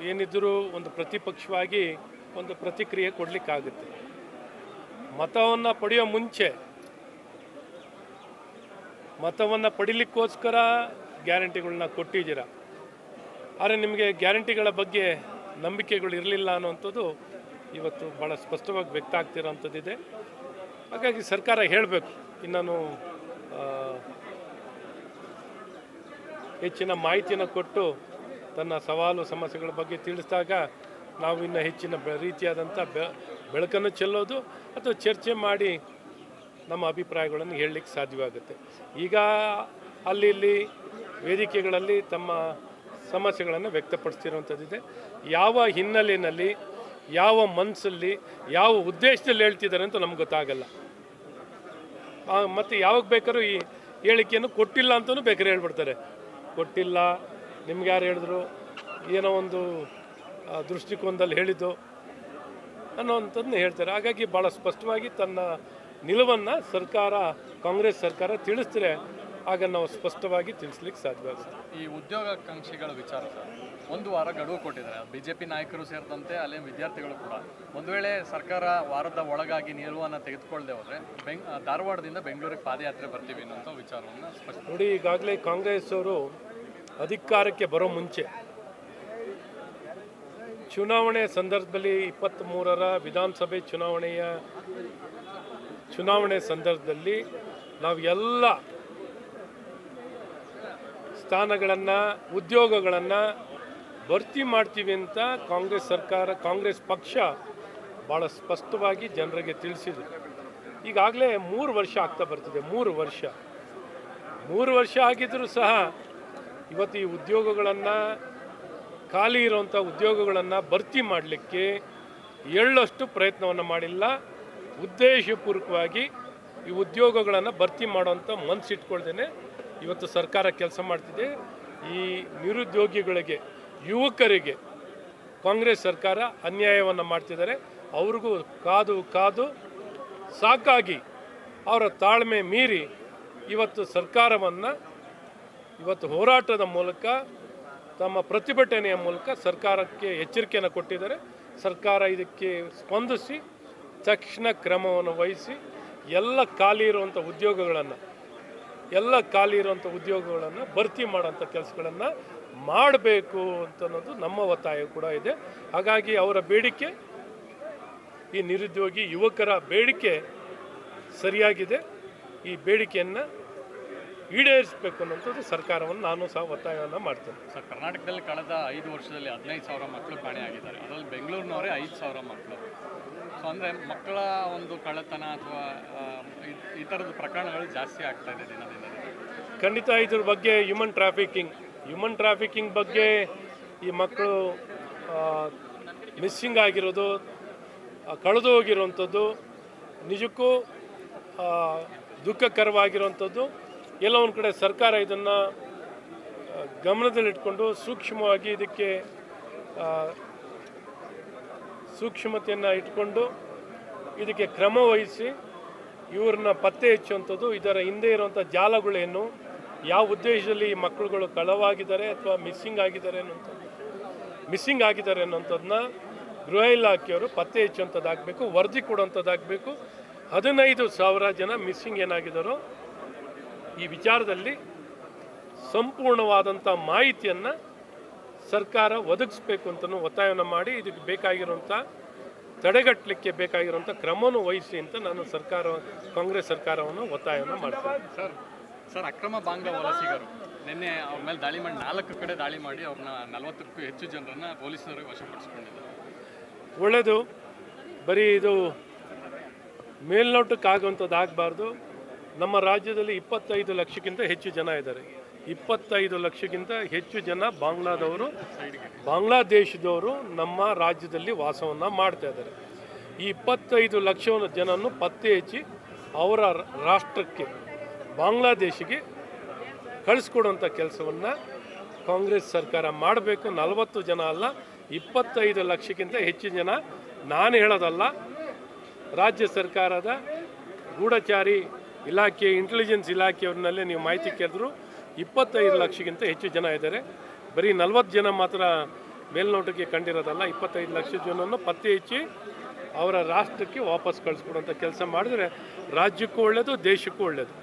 ಏನಿದ್ದರೂ ಒಂದು ಪ್ರತಿಪಕ್ಷವಾಗಿ ಒಂದು ಪ್ರತಿಕ್ರಿಯೆ ಕೊಡಲಿಕ್ಕಾಗುತ್ತೆ. ಮತವನ್ನು ಪಡೆಯೋ ಮುಂಚೆ ಮತವನ್ನು ಪಡಿಲಿಕ್ಕೋಸ್ಕರ ಗ್ಯಾರಂಟಿಗಳನ್ನ ಕೊಟ್ಟಿದ್ದೀರ, ಆದರೆ ನಿಮಗೆ ಗ್ಯಾರಂಟಿಗಳ ಬಗ್ಗೆ ನಂಬಿಕೆಗಳು ಇರಲಿಲ್ಲ ಅನ್ನುವಂಥದ್ದು ಇವತ್ತು ಭಾಳ ಸ್ಪಷ್ಟವಾಗಿ ವ್ಯಕ್ತ ಆಗ್ತಿರೋಂಥದ್ದಿದೆ. ಹಾಗಾಗಿ ಸರ್ಕಾರ ಹೇಳಬೇಕು, ಇನ್ನೂ ಹೆಚ್ಚಿನ ಮಾಹಿತಿಯನ್ನು ಕೊಟ್ಟು ತನ್ನ ಸವಾಲು ಸಮಸ್ಯೆಗಳ ಬಗ್ಗೆ ತಿಳಿಸಿದಾಗ ನಾವು ಇನ್ನು ಹೆಚ್ಚಿನ ರೀತಿಯಾದಂಥ ಬೆಳಕನ್ನು ಚೆಲ್ಲೋದು ಅಥವಾ ಚರ್ಚೆ ಮಾಡಿ ನಮ್ಮ ಅಭಿಪ್ರಾಯಗಳನ್ನು ಹೇಳಲಿಕ್ಕೆ ಸಾಧ್ಯವಾಗುತ್ತೆ. ಈಗ ಅಲ್ಲಿ ವೇದಿಕೆಗಳಲ್ಲಿ ತಮ್ಮ ಸಮಸ್ಯೆಗಳನ್ನು ವ್ಯಕ್ತಪಡಿಸ್ತಿರುವಂಥದ್ದಿದೆ. ಯಾವ ಹಿನ್ನೆಲೆಯಲ್ಲಿ, ಯಾವ ಮನಸ್ಸಲ್ಲಿ, ಯಾವ ಉದ್ದೇಶದಲ್ಲಿ ಹೇಳ್ತಿದ್ದಾರೆ ಅಂತ ನಮ್ಗೆ ಗೊತ್ತಾಗಲ್ಲ. ಮತ್ತು ಯಾವಾಗ ಬೇಕಾದ್ರೂ ಈ ಹೇಳಿಕೆಯನ್ನು ಕೊಟ್ಟಿಲ್ಲ ಅಂತಲೂ ಬೇಕಾದ್ರೆ ಹೇಳ್ಬಿಡ್ತಾರೆ. ಕೊಟ್ಟಿಲ್ಲ, ನಿಮ್ಗೆ ಯಾರು ಹೇಳಿದ್ರು, ಏನೋ ಒಂದು ದೃಷ್ಟಿಕೋನದಲ್ಲಿ ಹೇಳಿದ್ದು ಅನ್ನೋವಂಥದ್ದನ್ನ ಹೇಳ್ತಾರೆ. ಹಾಗಾಗಿ ಭಾಳ ಸ್ಪಷ್ಟವಾಗಿ ತನ್ನ ನಿಲುವನ್ನು ಕಾಂಗ್ರೆಸ್ ಸರ್ಕಾರ ತಿಳಿಸಿದ್ರೆ ಆಗ ನಾವು ಸ್ಪಷ್ಟವಾಗಿ ತಿಳಿಸ್ಲಿಕ್ಕೆ ಸಾಧ್ಯವಾಗುತ್ತೆ. ಈ ಉದ್ಯೋಗಾಕಾಂಕ್ಷಿಗಳ ವಿಚಾರ ಸರ್, 1 ವಾರ ಗಡುವು ಕೊಟ್ಟಿದ್ದಾರೆ. BJP ನಾಯಕರು ಸೇರಿದಂತೆ ಅಲ್ಲೇ ವಿದ್ಯಾರ್ಥಿಗಳು ಕೂಡ. ಒಂದು ವೇಳೆ ಸರ್ಕಾರ ವಾರದ ಒಳಗಾಗಿ ನಿಲುವನ್ನು ತೆಗೆದುಕೊಳ್ಳದೆ ಹೋದರೆ ಧಾರವಾಡದಿಂದ ಬೆಂಗಳೂರಿಗೆ ಪಾದಯಾತ್ರೆ ಬರ್ತೀವಿ ಅನ್ನೋಂಥ ವಿಚಾರವನ್ನು ಸ್ಪಷ್ಟ ನೋಡಿ. ಈಗಾಗಲೇ ಕಾಂಗ್ರೆಸ್ ಅವರು ಅಧಿಕಾರಕ್ಕೆ ಬರೋ ಮುಂಚೆ ಚುನಾವಣೆ ಸಂದರ್ಭದಲ್ಲಿ 23ರ ವಿಧಾನಸಭೆ ಚುನಾವಣೆ ಸಂದರ್ಭದಲ್ಲಿ ನಾವು ಎಲ್ಲ ಸ್ಥಾನಗಳನ್ನು, ಉದ್ಯೋಗಗಳನ್ನು ಭರ್ತಿ ಮಾಡ್ತೀವಿ ಅಂತ ಕಾಂಗ್ರೆಸ್ ಪಕ್ಷ ಭಾಳ ಸ್ಪಷ್ಟವಾಗಿ ಜನರಿಗೆ ತಿಳಿಸಿದ್ರು. ಈಗಾಗಲೇ 3 ವರ್ಷ ಆಗ್ತಾ ಬರ್ತಿದೆ. 3 ವರ್ಷ ಆಗಿದ್ದರೂ ಸಹ ಇವತ್ತು ಈ ಉದ್ಯೋಗಗಳನ್ನು, ಖಾಲಿ ಇರುವಂಥ ಉದ್ಯೋಗಗಳನ್ನು ಭರ್ತಿ ಮಾಡಲಿಕ್ಕೆ ಎಳ್ಳಷ್ಟು ಪ್ರಯತ್ನವನ್ನು ಮಾಡಿಲ್ಲ. ಉದ್ದೇಶಪೂರ್ವಕವಾಗಿ ಈ ಉದ್ಯೋಗಗಳನ್ನು ಭರ್ತಿ ಮಾಡುವಂಥ ಮನಸ್ಸಿಟ್ಕೊಳ್ದೇನೆ ಇವತ್ತು ಸರ್ಕಾರ ಕೆಲಸ ಮಾಡ್ತಿದೆ. ಈ ನಿರುದ್ಯೋಗಿಗಳಿಗೆ, ಯುವಕರಿಗೆ ಕಾಂಗ್ರೆಸ್ ಸರ್ಕಾರ ಅನ್ಯಾಯವನ್ನು ಮಾಡ್ತಿದ್ದಾರೆ. ಅವ್ರಿಗೂ ಕಾದು ಸಾಕಾಗಿ ಅವರ ತಾಳ್ಮೆ ಮೀರಿ ಇವತ್ತು ಸರ್ಕಾರವನ್ನು ಹೋರಾಟದ ಮೂಲಕ, ತಮ್ಮ ಪ್ರತಿಭಟನೆಯ ಮೂಲಕ ಸರ್ಕಾರಕ್ಕೆ ಎಚ್ಚರಿಕೆಯನ್ನು ಕೊಟ್ಟಿದ್ದಾರೆ. ಸರ್ಕಾರ ಇದಕ್ಕೆ ಸ್ಪಂದಿಸಿ ತಕ್ಷಣ ಕ್ರಮವನ್ನು ವಹಿಸಿ ಎಲ್ಲ ಖಾಲಿ ಇರುವಂಥ ಉದ್ಯೋಗಗಳನ್ನು ಭರ್ತಿ ಮಾಡೋಂಥ ಕೆಲಸಗಳನ್ನು ಮಾಡಬೇಕು ಅಂತನ್ನೋದು ನಮ್ಮ ಒತ್ತಾಯ ಕೂಡ ಇದೆ. ಹಾಗಾಗಿ ಅವರ ಬೇಡಿಕೆ, ಈ ನಿರುದ್ಯೋಗಿ ಯುವಕರ ಬೇಡಿಕೆ ಸರಿಯಾಗಿದೆ. ಈ ಬೇಡಿಕೆಯನ್ನು ಈಡೇರಿಸಬೇಕು ಅನ್ನೋಂಥದ್ದು ಸರ್ಕಾರವನ್ನು ನಾನು ಸಹ ಒತ್ತಾಯವನ್ನು ಮಾಡ್ತೇನೆ. ಸರ್, ಕರ್ನಾಟಕದಲ್ಲಿ ಕಳೆದ 5 ವರ್ಷದಲ್ಲಿ 15,000 ಮಕ್ಕಳು ಕಾಣೆಯಾಗಿದ್ದಾರೆ. ಅದರಲ್ಲಿ ಬೆಂಗಳೂರಿನವರೇ 5,000 ಮಕ್ಕಳು. ಸೊ ಅಂದರೆ ಮಕ್ಕಳ ಒಂದು ಕಳ್ಳತನ ಅಥವಾ ಈ ಥರದ ಪ್ರಕರಣಗಳು ಜಾಸ್ತಿ ಆಗ್ತಾ ಇದೆ ದಿನದಿಂದ. ಖಂಡಿತ ಇದ್ರ ಬಗ್ಗೆ ಹ್ಯೂಮನ್ ಟ್ರಾಫಿಕಿಂಗ್ ಬಗ್ಗೆ ಈ ಮಕ್ಕಳು ಮಿಸ್ಸಿಂಗ್ ಆಗಿರೋದು, ಕಳೆದು ಹೋಗಿರುವಂಥದ್ದು ನಿಜಕ್ಕೂ ದುಃಖಕರವಾಗಿರುವಂಥದ್ದು. ಎಲ್ಲ ಒಂದು ಕಡೆ ಸರ್ಕಾರ ಇದನ್ನು ಗಮನದಲ್ಲಿಟ್ಕೊಂಡು ಸೂಕ್ಷ್ಮವಾಗಿ ಇದಕ್ಕೆ ಸೂಕ್ಷ್ಮತೆಯನ್ನು ಇಟ್ಕೊಂಡು ಇದಕ್ಕೆ ಕ್ರಮ ವಹಿಸಿ ಇವ್ರನ್ನ ಪತ್ತೆ ಹಚ್ಚುವಂಥದ್ದು, ಇದರ ಹಿಂದೆ ಇರುವಂಥ ಜಾಲಗಳೇನು, ಯಾವ ಉದ್ದೇಶದಲ್ಲಿ ಈ ಮಕ್ಕಳುಗಳು ಕಳವಾಗಿದ್ದಾರೆ ಅಥವಾ ಮಿಸ್ಸಿಂಗ್ ಆಗಿದ್ದಾರೆ ಅನ್ನೋಂಥದ್ದನ್ನ ಗೃಹ ಇಲಾಖೆಯವರು ಪತ್ತೆ ಹಚ್ಚುವಂಥದ್ದಾಗಬೇಕು, ವರದಿ ಕೊಡುವಂಥದ್ದಾಗಬೇಕು. 15,000 ಜನ ಮಿಸ್ಸಿಂಗ್ ಏನಾಗಿದ್ದಾರೋ ಈ ವಿಚಾರದಲ್ಲಿ ಸಂಪೂರ್ಣವಾದಂಥ ಮಾಹಿತಿಯನ್ನು ಸರ್ಕಾರ ಒದಗಿಸ್ಬೇಕು ಅಂತಲೂ ಒತ್ತಾಯವನ್ನು ಮಾಡಿ ಇದಕ್ಕೆ ಬೇಕಾಗಿರುವಂಥ ತಡೆಗಟ್ಟಲಿಕ್ಕೆ ಬೇಕಾಗಿರುವಂಥ ಕ್ರಮವನ್ನು ವಹಿಸಿ ಅಂತ ನಾನು ಕಾಂಗ್ರೆಸ್ ಸರ್ಕಾರವನ್ನು ಒತ್ತಾಯವನ್ನು ಮಾಡ್ತೀನಿ. ಸರ್, ಅಕ್ರಮ ಬಾಂಗ್ಲಾ ವಲಸಿಗರು ನಿನ್ನೆ ಅವ್ರ ಮೇಲೆ ದಾಳಿ ಮಾಡಿ 4 ಕಡೆ ದಾಳಿ ಮಾಡಿ ಅವ್ರನ್ನ 40ಕ್ಕೂ ಹೆಚ್ಚು ಜನರನ್ನು ಪೊಲೀಸರಿಗೆ ವಶಪಡಿಸ್ಕೊಂಡಿದ್ದಾರೆ. ಒಳ್ಳೆಯದು. ಬರೀ ಇದು ಮೇಲ್ನೋಟಕ್ಕಾಗುವಂಥದ್ದು ಆಗಬಾರ್ದು. ನಮ್ಮ ರಾಜ್ಯದಲ್ಲಿ 25 ಲಕ್ಷಕ್ಕಿಂತ ಹೆಚ್ಚು ಜನ ಇದ್ದಾರೆ. 25 ಲಕ್ಷಕ್ಕಿಂತ ಹೆಚ್ಚು ಜನ ಬಾಂಗ್ಲಾದೇಶದವರು ನಮ್ಮ ರಾಜ್ಯದಲ್ಲಿ ವಾಸವನ್ನು ಮಾಡ್ತಾ ಇದ್ದಾರೆ. ಈ 25 ಲಕ್ಷ ಜನನ್ನು ಪತ್ತೆ ಹಚ್ಚಿ ಅವರ ರಾಷ್ಟ್ರಕ್ಕೆ, ಬಾಂಗ್ಲಾದೇಶಿಗೆ ಕಳಿಸ್ಕೊಡುವಂಥ ಕೆಲಸವನ್ನು ಕಾಂಗ್ರೆಸ್ ಸರ್ಕಾರ ಮಾಡಬೇಕು. 40 ಜನ ಅಲ್ಲ, 25 ಲಕ್ಷಕ್ಕಿಂತ ಹೆಚ್ಚು ಜನ. ನಾನು ಹೇಳೋದಲ್ಲ, ರಾಜ್ಯ ಸರ್ಕಾರದ ಗೂಢಚಾರಿ ಇಲಾಖೆ, ಇಂಟೆಲಿಜೆನ್ಸ್ ಇಲಾಖೆಯವ್ರನ್ನಲ್ಲೇ ನೀವು ಮಾಹಿತಿ ಕೇಳಿದ್ರು 25 ಲಕ್ಷಕ್ಕಿಂತ ಹೆಚ್ಚು ಜನ ಇದ್ದಾರೆ. ಬರೀ 40 ಜನ ಮಾತ್ರ ಮೇಲ್ನೋಟಕ್ಕೆ ಕಂಡಿರೋದಲ್ಲ. 25 ಲಕ್ಷ ಜನವನ್ನು ಪತ್ತೆ ಹಚ್ಚಿ ಅವರ ರಾಷ್ಟ್ರಕ್ಕೆ ವಾಪಸ್ ಕಳಿಸ್ಕೊಡುವಂಥ ಕೆಲಸ ಮಾಡಿದ್ರೆ ರಾಜ್ಯಕ್ಕೂ ಒಳ್ಳೆಯದು, ದೇಶಕ್ಕೂ ಒಳ್ಳೆಯದು.